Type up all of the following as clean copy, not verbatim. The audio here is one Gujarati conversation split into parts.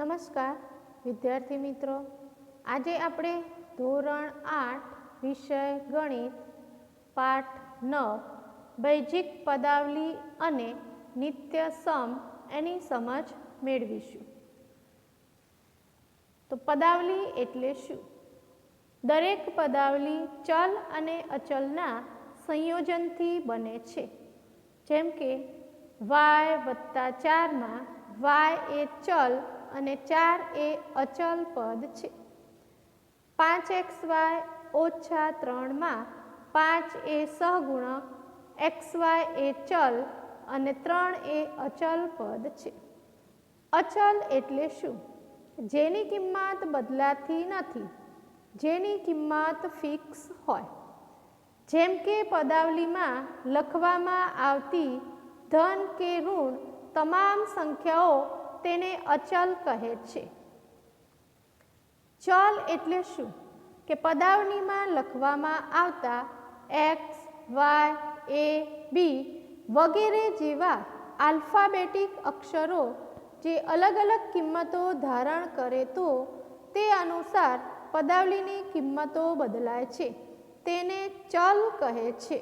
નમસ્કાર વિદ્યાર્થી મિત્રો, આજે આપણે ધોરણ 8 વિષય ગણિત પાઠ 9 બૈજિક પદાવલી અને નિત્ય સમ એની સમજ મેળવીશું. તો પદાવલી એટલે શું? દરેક પદાવલી ચલ અને અચલના સંયોજનથી બને છે. જેમ કે y+4 માં y એ ચલ અને 4 એ અચલ પદ છે. 5xy - 3 માં 5 એ સહગુણક, xy એ ચલ અને 3 એ અચલ પદ છે. અચલ એટલે શું? જેની કિંમત બદલાતી નથી, જેની કિંમત ફિક્સ હોય. જેમ કે પદાવલીમાં લખવામાં આવતી ધન કે ઋણ તમામ સંખ્યાઓ તેને અચલ કહે છે. ચલ એટલે શું? કે પદાવલીમાં લખવામાં આવતા x, y, a, b વગેરે જેવા આલ્ફાબેટિક અક્ષરો જે અલગ અલગ કિંમતો ધારણ કરે તો તે અનુસાર પદાવલીની કિંમતો બદલાય છે, તેને ચલ કહે છે.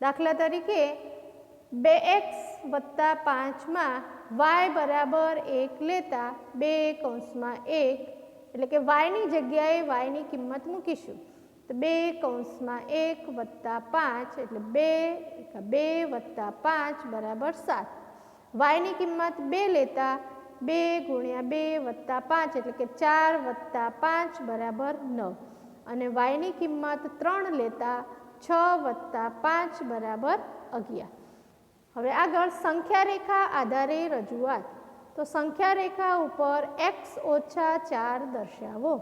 દાખલા તરીકે 2x+5 માં y = 1 લેતા 2 એટલે કે yની જગ્યાએ yની કિંમત મૂકીશું તો 2 એટલે 2 + 5 = 7. yની કિંમત 2 લેતા 2 × 2 + 5 એટલે કે 4 + 5 = 9 અને yની કિંમત 3 લેતા 6 + 5 = 11. હવે આગળ સંખ્યા રેખા આધારે રજૂઆત. તો સંખ્યા રેખા ઉપર x - 4 દર્શાવો.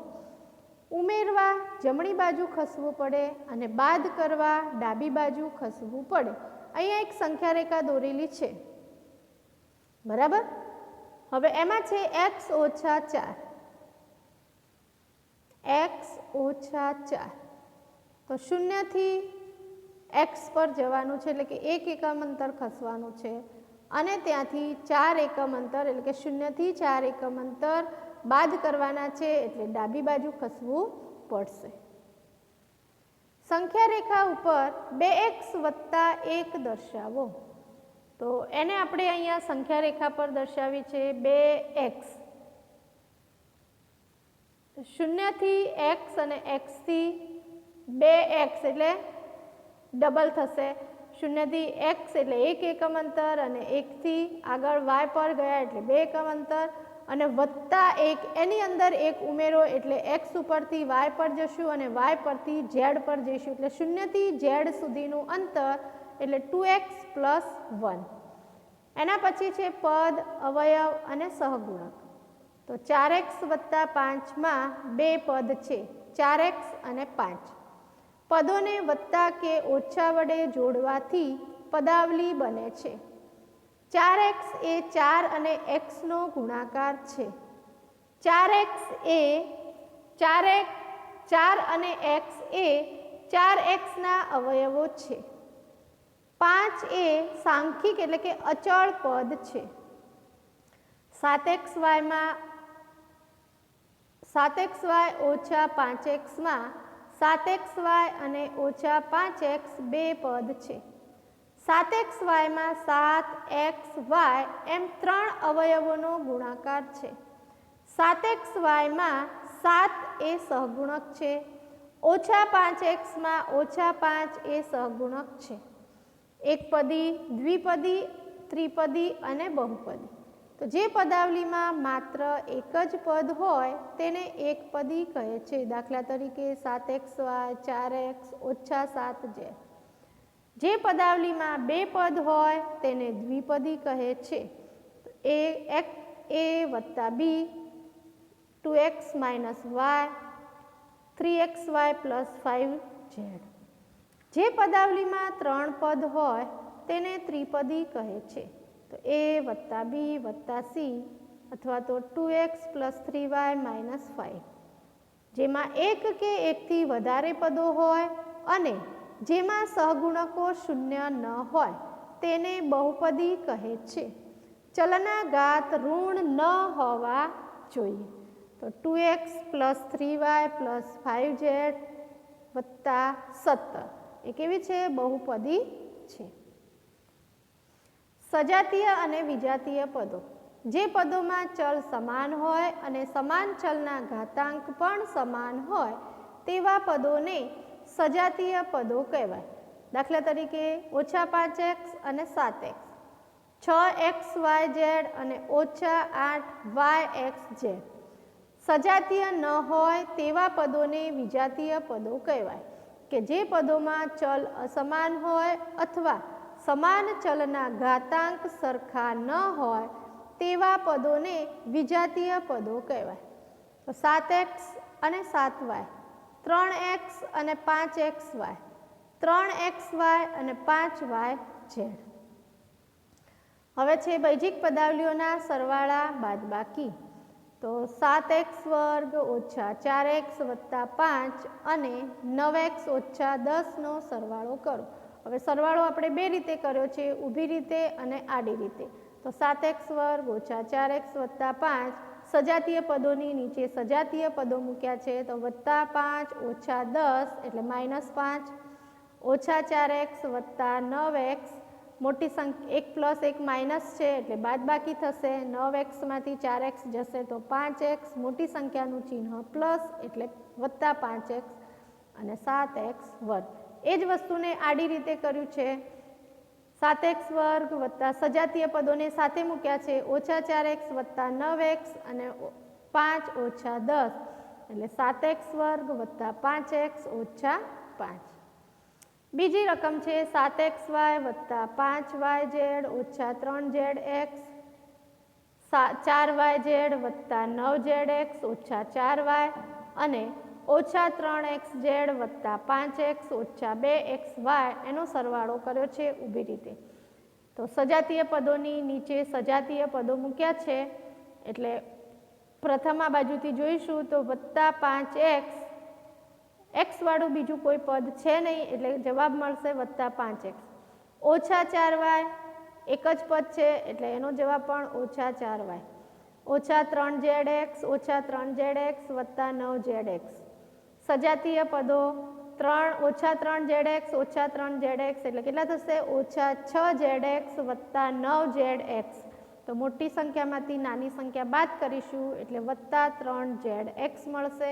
ઉમેરવા જમણી બાજુ ખસવું પડે અને બાદ કરવા ડાબી બાજુ ખસવું પડે. અહીંયા એક સંખ્યા રેખા દોરેલી છે, બરાબર. હવે એમાં છે x - 4. x - 4 તો 0 થી x પર જવાનું છે, એટલે કે 1 એકમ અંતર ખસવાનું છે અને ત્યાંથી 4 એકમ અંતર એટલે કે 0 થી 4 એકમ અંતર બાદ કરવાના છે, એટલે ડાબી બાજુ ખસવું પડશે. સંખ્યા રેખા ઉપર 2x+1 દર્શાવો. તો એને આપણે અહીંયા સંખ્યા રેખા પર દર્શાવી છે 2x. 0 થી x અને x થી 2x એટલે ડબલ થશે. 0 થી x એટલે 1 એકમ અંતર અને 1 થી આગળ y પર ગયા એટલે 2 એકમ અંતર અને +1 એની અંદર 1 ઉમેરો એટલે x ઉપરથી y પર જશું અને y પરથી z પર જઈશું એટલે 0 થી z સુધીનું અંતર એટલે 2x + 1. એના પછી છે પદ, અવયવ અને સહગુણક. તો 4x+5 માં 2 પદ છે, 4x અને 5. પદોને વત્તા કે ઓછા વડે જોડવાથી પદાવલી બને છે. 4x એ 4 અને x નો ગુણાકાર છે. 4 અને x એ 4x ના અવયવો છે. 5 એ સાંખ્યિક એટલે કે અચળ પદ છે. 7xy - 5x માં 7xy અને -5x 2 પદ છે. 7xy માં 7xy એમ 3 અવયવોનો ગુણાકાર છે. 7xy માં 7 એ સહગુણક છે. -5x માં -5 એ સહગુણક છે. એકપદી, દ્વિપદી, ત્રિપદી અને બહુપદી. તો જે પદાવલીમાં માત્ર એક જ પદ હોય તેને એકપદી કહે છે. દાખલા તરીકે 7xy, 4x - 7z. જે પદાવલીમાં 2 પદ હોય તેને દ્વિપદી કહે છે. a + b, 2x - y, 3xy + 5z. જે પદાવલીમાં 3 પદ હોય તેને ત્રિપદી કહે છે. તો a + b + c અથવા તો 2x + 3y - 5. જેમાં એક કે એકથી વધારે પદો હોય અને જેમાં સહગુણકો 0 ન હોય તેને બહુપદી કહે છે. ચલના ઘાત ઋણ ન હોવા જોઈએ. તો 2x + 3y + 5z વત્તા 17 એ કેવી છે? બહુપદી છે. સજાતીય અને વિજાતીય પદો. જે પદોમાં ચલ સમાન હોય અને સમાન ચલના ઘાતાંક પણ સમાન હોય તેવા પદોને સજાતીય પદો કહેવાય. દાખલા તરીકે -5x અને 7x, 6xyz અને -8yxz. સજાતીય ન હોય તેવા પદોને વિજાતીય પદો કહેવાય કે જે પદોમાં ચલ અસમાન હોય અથવા સમાન ચલના ઘાતાંક સરખા ન હોય તેવા પદોને વિજાતીય પદો કહેવાય. તો 7x અને 7y, 3x અને 5xy, 3xy અને 5yz. હવે છે બૈજિક પદાવલીઓના સરવાળા બાદબાકી. તો 7x² - 4x + 5 અને 9x - 10નો સરવાળો કરો. હવે સરવાળો આપણે બે રીતે કર્યો છે, ઊભી રીતે અને આડી રીતે. તો 7x² - 4x + 5 સજાતીય પદોની નીચે સજાતીય પદો મૂક્યા છે. તો +5 - 10 એટલે -5, -4x + 9x, મોટી સંખ્યા 1 + 1 માઇનસ છે એટલે બાદબાકી થશે. 9x માંથી 4x જશે તો 5x, મોટી સંખ્યાનું ચિહ્ન પ્લસ એટલે +5x અને 7x². એ જ વસ્તુને આડી રીતે કર્યું છે. 7x² વત્તા સજાતીય પદોને સાથે મૂક્યા છે. -4x + 9x અને 5 - 10 એટલે 7x² વત્તા 5x - 5. બીજી રકમ છે 7xy વત્તા 5yz - 3zx, 4yz વત્તા 9zx - 4y અને -3xz વત્તા 5x - 2xy એનો સરવાળો કર્યો છે ઊભી રીતે. તો સજાતીય પદોની નીચે સજાતીય પદો મૂક્યા છે એટલે પ્રથમ આ બાજુથી જોઈશું તો +5x, x વાળું બીજું કોઈ પદ છે નહીં એટલે જવાબ મળશે +5x. -4y એક જ પદ છે એટલે એનો જવાબ પણ -4y. -3zx - 3zx વત્તા 9zx. સજાતીય પદો -3zx - 3zx એટલે કેટલા થશે? -6zx વત્તા 9zx. તો મોટી સંખ્યામાંથી નાની સંખ્યા બાદ કરીશું એટલે +3zx મળશે.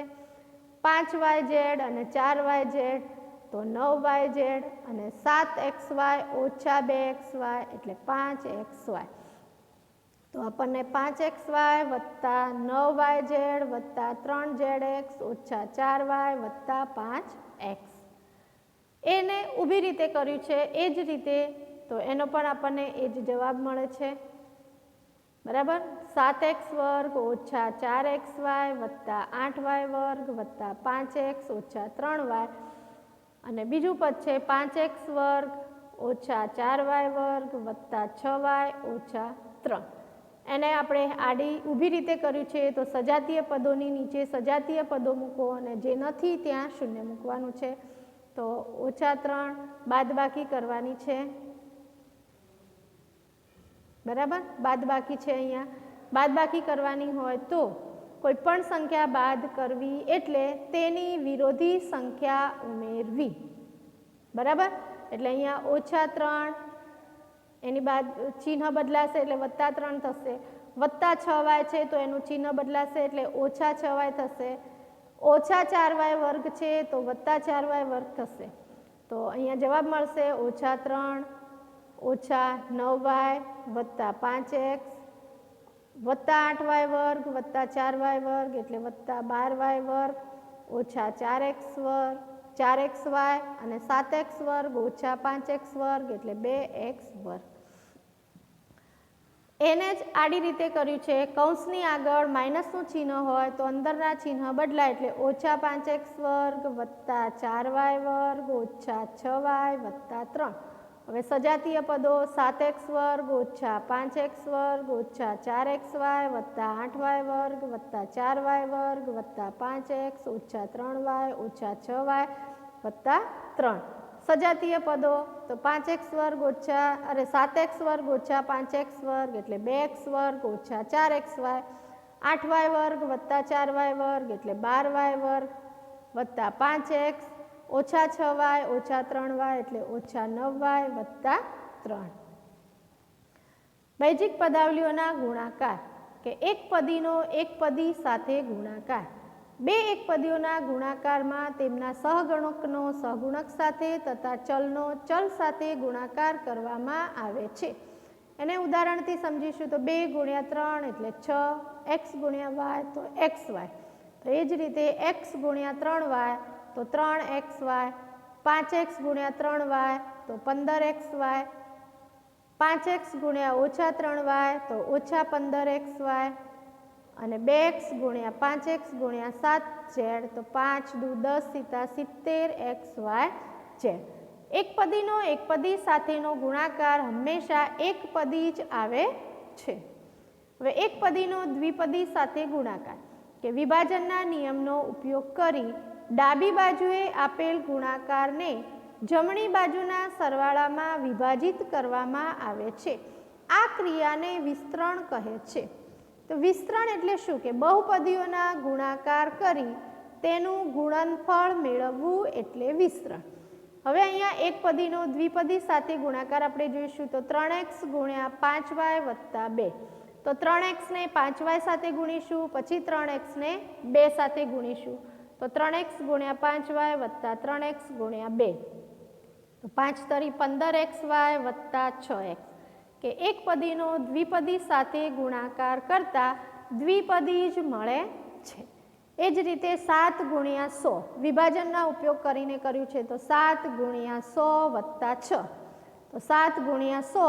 5yz અને 4yz તો 9yz અને 7xy - 2xy એટલે 5xy. તો આપણને 5xy વત્તા 9yz વત્તા 3zx - 4y વત્તા 5x. એને ઊભી રીતે કર્યું છે એ જ રીતે, તો એનો પણ આપણને એ જ જવાબ મળે છે. બરાબર. 7x² - 4xy વત્તા 8y² વત્તા 5x - 3y અને બીજું પદ છે 5x² - 4y² વત્તા 6y - 3. એને આપણે આડી ઊભી રીતે કર્યું છે. તો સજાતીય પદોની નીચે સજાતીય પદો મૂકો અને જે નથી ત્યાં શૂન્ય મૂકવાનું છે. તો -3 બાદબાકી કરવાની છે. બરાબર, બાદબાકી છે. અહીંયા બાદબાકી કરવાની હોય તો કોઈ પણ સંખ્યા બાદ કરવી એટલે તેની વિરોધી સંખ્યા ઉમેરવી. બરાબર, એટલે અહીંયા -3 એની બાદ ચિહ્ન બદલાશે એટલે +3 થશે. +6y છે તો એનું ચિહ્ન બદલાશે એટલે -6y થશે. -4y² છે તો +4y² થશે. તો અહીંયા જવાબ મળશે -3 - 9y વત્તા 5x વત્તા 8y² વત્તા 4y² એટલે +12y² -4xy અને 7x² - 5x² એટલે 2x². એને જ આડી રીતે કર્યું છે. કૌંસની આગળ માઇનસનું ચિહ્ન હોય તો અંદરના ચિહ્ન બદલાય એટલે -5x² વત્તા 4y² - 6y વત્તા 3. હવે સજાતીય પદો 7x² - 5x² - 4xy વત્તા 8y² વત્તા 4y² વત્તા 5x - 3y - 6y વત્તા 3. સજાતીય પદો તો 5x² - 7x² - 5x² એટલે 2x² - 4xy, 8y² + 4y² એટલે 12y² + 5x ઓછા 6y ઓછા 3y એટલે ઓછા 9y + 3. બેઝિક પદાવલીઓના ગુણાકાર કે એક પદીનો એક પદી સાથે ગુણાકાર. બે એકપદીઓના ગુણાકારમાં તેમના સહગુણકનો સહગુણક સાથે તથા ચલનો ચલ સાથે ગુણાકાર કરવામાં આવે છે. એને ઉદાહરણથી સમજીશું તો 2 × 3 એટલે 6, x × y તો xy. તો એ જ રીતે x × 3y તો 3xy, 5x × 3y તો 15xy, 5x × -3y તો -15xy અને 2x × 5x × 7z તો 5 દુ 10 સીતા 70xyz. એકપદીનો એકપદી સાથેનો ગુણાકાર હંમેશા એકપદી જ આવે છે. હવે એકપદીનો દ્વિપદી સાથે ગુણાકાર કે વિભાજનના નિયમનો ઉપયોગ કરી ડાબી બાજુએ આપેલ ગુણાકારને જમણી બાજુના સરવાળામાં વિભાજિત કરવામાં આવે છે. આ ક્રિયાને વિસ્તરણ કહે છે. તો વિસ્તરણ એટલે શું કે બહુપદીઓના ગુણાકાર કરી તેનું ગુણનફળ મેળવવું એટલે વિસ્તરણ. હવે અહીંયા એકપદીનો દ્વિપદી સાથે ગુણાકાર આપણે જોઈશું તો 3x × 5y + 2. તો 3x ને 5y સાથે ગુણીશું, પછી 3x ને 2 સાથે ગુણીશું તો 3x × 5y + 3x × 2 તો 5 તરી 15xy + 6x કે એકપદીનો દ્વિપદી સાથે ગુણાકાર કરતા દ્વિપદી જ મળે છે. એ જ રીતે 7 × 100 વિભાજનના ઉપયોગ કરીને કર્યું છે તો 7 × 100 + 6 તો 7 × 100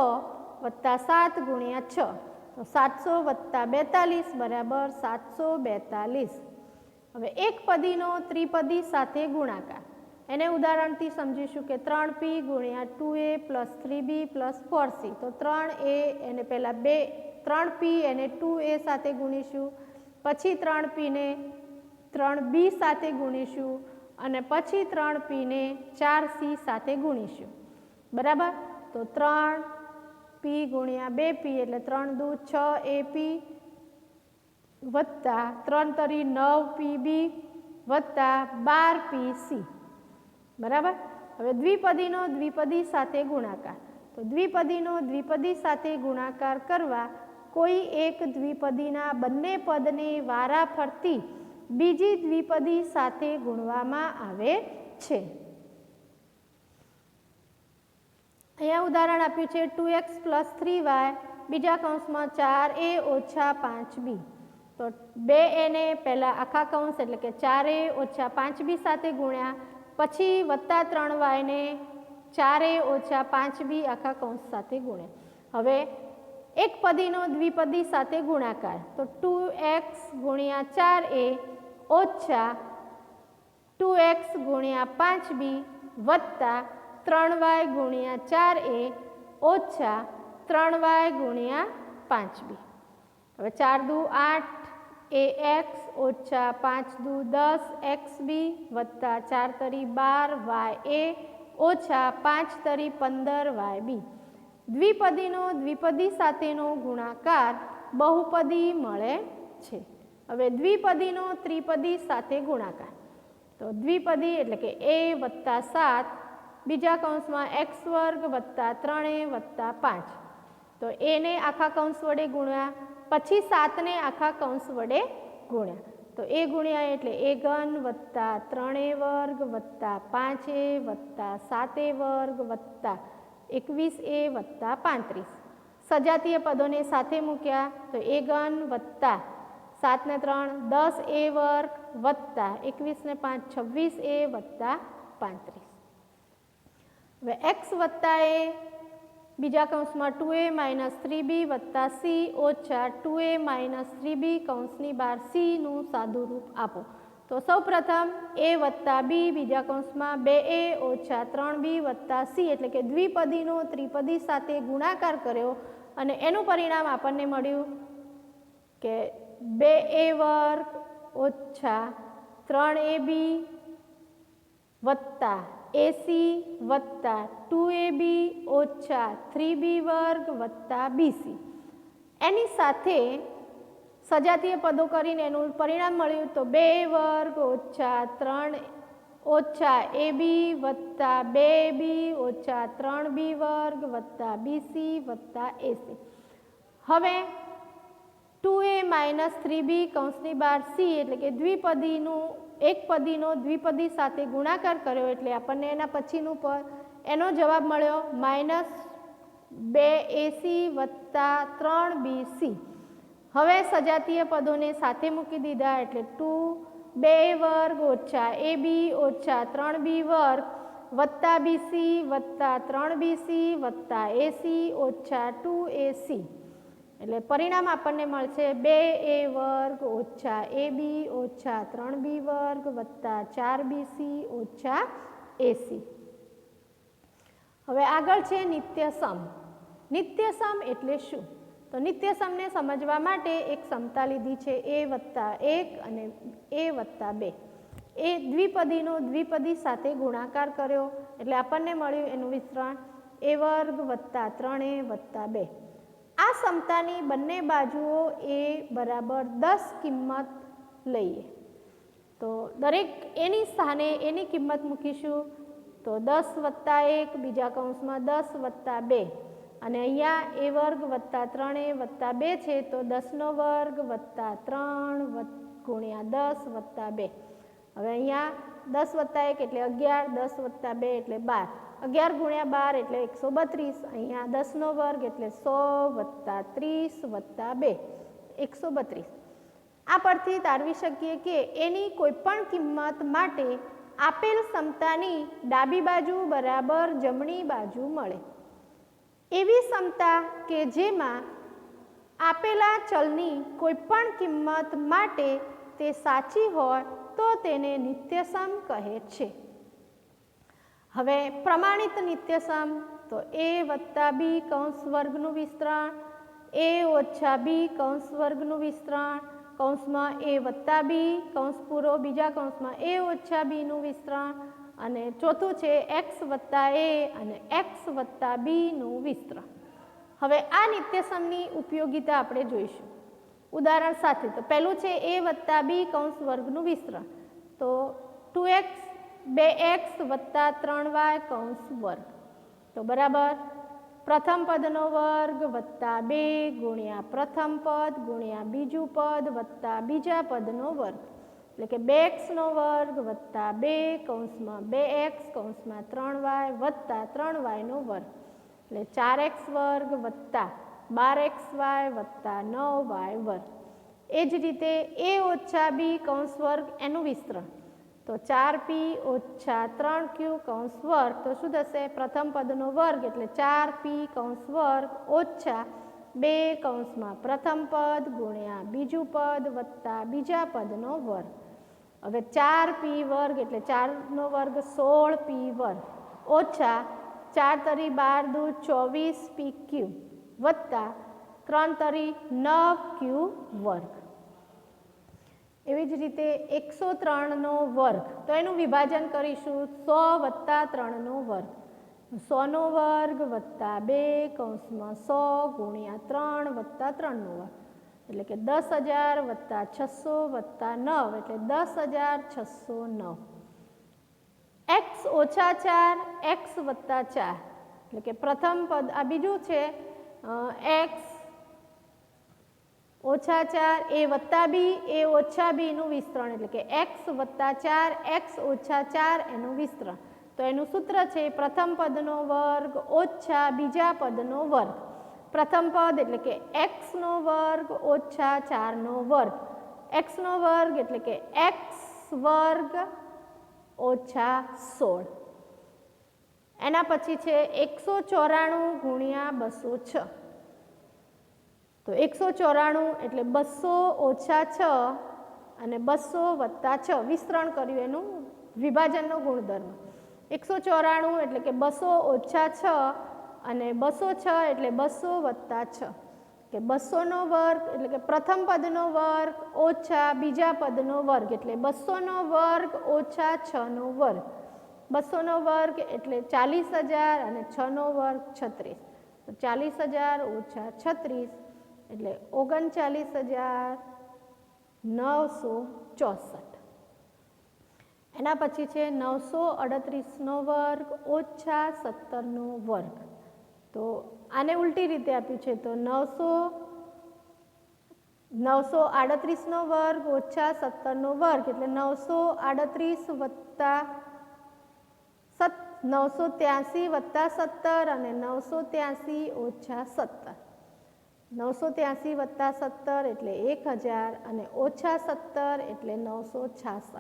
+ 7 × 6 તો 700 + 42 = 742. હવે એકપદીનો ત્રિપદી સાથે ગુણાકાર એને ઉદાહરણથી સમજીશું કે 3p × 2a + 3b + 4c તો 3a એને પહેલાં 3p એને 2a સાથે ગુણીશું, પછી 3p ને 3b સાથે ગુણીશું અને પછી 3p ને 4c સાથે ગુણીશું. બરાબર. તો 3p × 2p એટલે 3 દુ 6ap વત્તા 3 તરી 9pb વત્તા 12pc. બરાબર. હવે દ્વિપદીનો દ્વિપદી સાથે ગુણાકાર તો દ્વિપદીનો દ્વિપદી સાથે ગુણાકાર કરવા કોઈ એક દ્વિપદીના બંને પદને વારા ફરતી બીજી દ્વિપદી સાથે ગુણવામાં આવે છે. અહીંયા ઉદાહરણ આપ્યું છે 2x + 3y બીજા કૌંસમાં 4a - 5b તો 2a ને પહેલાં આખા કૌંસ એટલે કે 4a - 5b સાથે ગુણ્યા, પછી વત્તા 3y ને 4a - 5b આખા કૌંસ સાથે ગુણ્યા. હવે એકપદીનો દ્વિપદી સાથે ગુણાકાર તો 2x × 4a ઓછા 2x × 5b વત્તા 3y × 4a ઓછા 3y × 5b. હવે 4 દુ 8ax ઓછા 5 દુ 10xb વત્તા 4 તરી 12ya ઓછા 5 તરી 15yb. દ્વિપદીનો દ્વિપદી સાથેનો ગુણાકાર બહુપદી મળે છે. હવે દ્વિપદીનો ત્રિપદી સાથે ગુણાકાર તો દ્વિપદી એટલે કે a + 7 બીજા કૌંસમાં x² + 3a + 5 તો a ને આખા કૌંસ વડે ગુણ્યા, પછી 7 ને આખા કૌંસ વડે ગુણ્યા તો a ગુણ્યા એટલે a³ + 3a² + 5a + 7a² + 21a + 35. સજાતીય પદોને સાથે મૂક્યા તો a³ + 7 ને 3 10a² + 21 ને 5 26a + 35. હવે x + a બીજા કૌંસમાં 2a - 3b + c ઓછા 2a - 3b કૌંસની બહાર c નું સાદું રૂપ આપો. તો સૌપ્રથમ a + b બીજા કૌંસમાં 2a - 3b + c એટલે કે દ્વિપદીનો ત્રિપદી સાથે ગુણાકાર કર્યો અને એનું પરિણામ આપણને મળ્યું કે 2a² - 3ab વત્તા એસી વત્તા 2ab ઓછા 3b વર્ગ વત્તા બીસી. એની સાથે સજાતીય પદો કરીને એનું પરિણામ મળ્યું તો 2 વર્ગ ઓછા 3 ઓછા ab વત્તા 2ab ઓછા 3b વર્ગ વત્તા બીસી વત્તા એસી. હવે 2a માઇનસ 3b કૌંસની બહાર c એટલે કે દ્વિપદીનું એકપદીનો દ્વિપદી સાથે ગુણાકાર કર્યો એટલે આપણને એના પછીનું પદ એનો જવાબ મળ્યો -2ac વત્તા 3bc. હવે સજાતીય પદોને સાથે મૂકી દીધા એટલે 2 વર્ગ ઓછા ab ઓછા 3b વર્ગ વત્તા બીસી વત્તા 3bc વત્તા એસી ઓછા 2ac. એટલે પરિણામ આપણને મળશે 2a વર્ગ ઓછા ab ઓછા 3b વર્ગ વત્તા 4bc ઓછા એસી. હવે આગળ છે નિત્યસમ. નિત્યસમ એટલે શું? તો નિત્યસમને સમજવા માટે એક સમતા લીધી છે a વત્તા 1 અને a વત્તા 2. એ દ્વિપદીનો દ્વિપદી સાથે ગુણાકાર કર્યો એટલે આપણને મળ્યું એનું વિસ્તરણ a વર્ગ વત્તા 3a વત્તા 2. આ સમતાની બંને બાજુઓ એ બરાબર 10 કિંમત લઈએ તો દરેક એની સ્થાને એની કિંમત મૂકીશું તો 10 વત્તા 1 બીજા કૌંસમાં 10 વત્તા 2 અને અહીંયા a વર્ગ વત્તા 3a વત્તા 2 છે તો 10નો વર્ગ વત્તા 3 ગુણ્યા 10 વત્તા 2. હવે અહીંયા 10 વત્તા 1 એટલે 11, 10 વત્તા 2 એટલે 12, 11 ગુણ્યા 12 એટલે 132. અહીંયા 10નો વર્ગ એટલે 100 વત્તા 30 વત્તા 2 132. આ પરથી તારવી શકીએ કે એની કોઈપણ કિંમત માટે આપેલ સમતાની ડાબી બાજુ બરાબર જમણી બાજુ મળે. એવી સમતા કે જેમાં આપેલા ચલની કોઈપણ કિંમત માટે તે સાચી હોય તો તેને નિત્યસમ કહે છે. હવે પ્રમાણિત નિત્યસમ તો a વત્તા b કૌંસ વર્ગનું વિસ્તરણ, a ઓછા b કૌંસ વર્ગનું વિસ્તરણ, કૌંસમાં a વત્તા b કૌંસ પૂરો બીજા કૌંસમાં a ઓછા b નું વિસ્તરણ અને ચોથું છે x વત્તા a અને x વત્તા b નું વિસ્તરણ. હવે આ નિત્યસમની ઉપયોગિતા આપણે જોઈશું ઉદાહરણ સાથે. તો પહેલું છે a વત્તા b કૌંસ વર્ગનું વિસ્તરણ તો 2x 2x વત્તા 3y કૌંસ વર્ગ તો બરાબર પ્રથમ પદનો વર્ગ વત્તા 2 ગુણ્યા પ્રથમ પદ ગુણ્યા બીજું પદ વત્તા બીજા પદનો વર્ગ એટલે કે 2xનો વર્ગ વત્તા 2 કૌંસમાં 2x કૌંસમાં 3y વત્તા 3yનો વર્ગ એટલે 4x વર્ગ વત્તા 12xy વત્તા 9y વર્ગ. એ જ રીતે a ઓછા b કૌંસ વર્ગ એનું વિસ્તરણ તો 4p ઓછા 3q કૌંસ વર્ગ તો શું થશે પ્રથમ પદનો વર્ગ એટલે 4p કૌંસ વર્ગ ઓછા 2 કૌંસમાં પ્રથમ પદ ગુણ્યા બીજું પદ વત્તા બીજા પદનો વર્ગ. હવે 4p વર્ગ એટલે 4નો વર્ગ 16p વર્ગ ઓછા 4 તરી 12 દુ 24pq વત્તા 3 તરી 9q વર્ગ. એવી જ રીતે 103નો વર્ગ તો એનું વિભાજન કરીશું 100 વત્તા 3નો વર્ગ 100નો વર્ગ વત્તા 2 કૌંસમાં 100 ગુણ્યા 3 વત્તા 3નો વર્ગ એટલે કે 10,000 વત્તા 600 વત્તા 9 એટલે 10,609. x ઓછા 4 x વત્તા 4 એટલે કે પ્રથમ પદ આ બીજું છે x ઓછા 4 a વત્તા b a ઓછા b નું વિસ્તરણ એટલે કે x વત્તા 4 x ઓછા 4 એનું વિસ્તરણ તો એનું સૂત્ર છે પ્રથમ પદનો વર્ગ ઓછા બીજા પદનો વર્ગ. પ્રથમ પદ એટલે કે x નો વર્ગ ઓછા 4નો વર્ગ, x નો વર્ગ એટલે કે x વર્ગ ઓછા 16. એના પછી છે 194 ગુણ્યા 206 તો 194 એટલે 200 ઓછા 6 અને 200 વત્તા 6 વિસ્તરણ કર્યું એનું વિભાજનનો ગુણધર્મ. 194 એટલે કે 200 ઓછા 6 અને 206 એટલે 200 વત્તા 6 કે 200નો વર્ગ એટલે કે પ્રથમ પદનો વર્ગ ઓછા બીજા પદનો વર્ગ એટલે 200નો વર્ગ ઓછા 6નો વર્ગ 200નો વર્ગ એટલે 40,000 અને 6નો વર્ગ 36. તો 40,000 ઓછા 36 એટલે 39,964. એના પછી છે 938નો વર્ગ ઓછા 17નો વર્ગ. તો આને ઉલટી રીતે આપ્યું છે તો 938નો વર્ગ ઓછા 17નો વર્ગ એટલે 938 વત્તા 983 વત્તા 17 અને 983 ઓછા 17. 983 વત્તા 17 એટલે 1000 અને ઓછા 17 એટલે 966.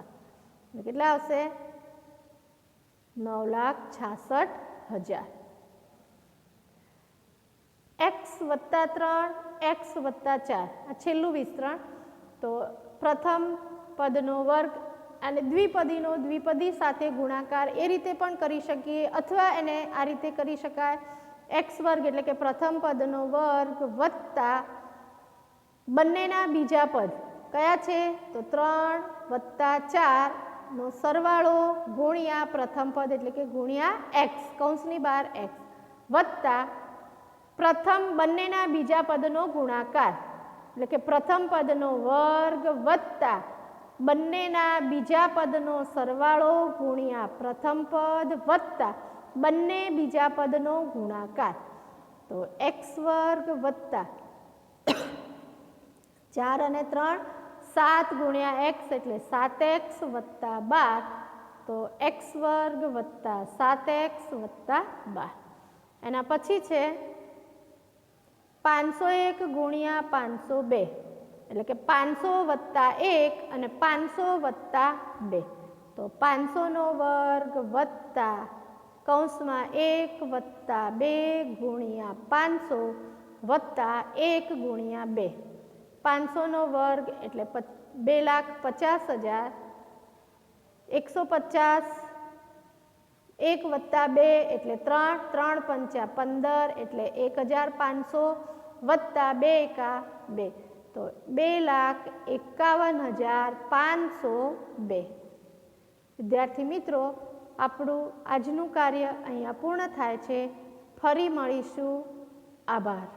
કેટલા આવશે? 9,66,000. x વત્તા 3 x વત્તા 4 આ છેલ્લું વિસ્તરણ. તો પ્રથમ પદનો વર્ગ અને દ્વિપદીનો દ્વિપદી સાથે ગુણાકાર એ રીતે પણ કરી શકીએ અથવા એને આ રીતે કરી શકાય. x વર્ગ એટલે કે પ્રથમ પદનો વર્ગ વત્તા બંનેના બીજા પદ કયા છે તો 3 વત્તા 4નો સરવાળો ગુણ્યા પ્રથમ પદ એટલે કે ગુણ્યા x કૌંસની બહાર x વત્તા પ્રથમ બંનેના બીજા પદનો ગુણાકાર એટલે કે પ્રથમ પદનો વર્ગ વત્તા બંનેના બીજા પદનો સરવાળો ગુણ્યા પ્રથમ પદ વત્તા બંને બીજા પદનો ગુણાકાર. તો x વર્ગ વત્તા 4 અને 3 7 ગુણ્યા x એટલે 7x વત્તા 12. તો x વર્ગ વત્તા 7x વત્તા 12. એના પછી છે 501 ગુણ્યા 502 એટલે કે 500 વત્તા 1 અને 500 વત્તા 2. તો 500નો વર્ગ વત્તા કૌંસમાં 1 વત્તા 2 ગુણ્યા 500 વત્તા 1 ગુણ્યા 2. 500નો વર્ગ એટલે 2,50,000. 150 1 વત્તા 2 એટલે 3 3 પંચા 15 એટલે 1,500 વત્તા 2 એકા 2 તો 2,51,502. વિદ્યાર્થી મિત્રો આપણું આજનું કાર્ય અહીંયા પૂર્ણ થાય છે. ફરી મળીશું. આભાર.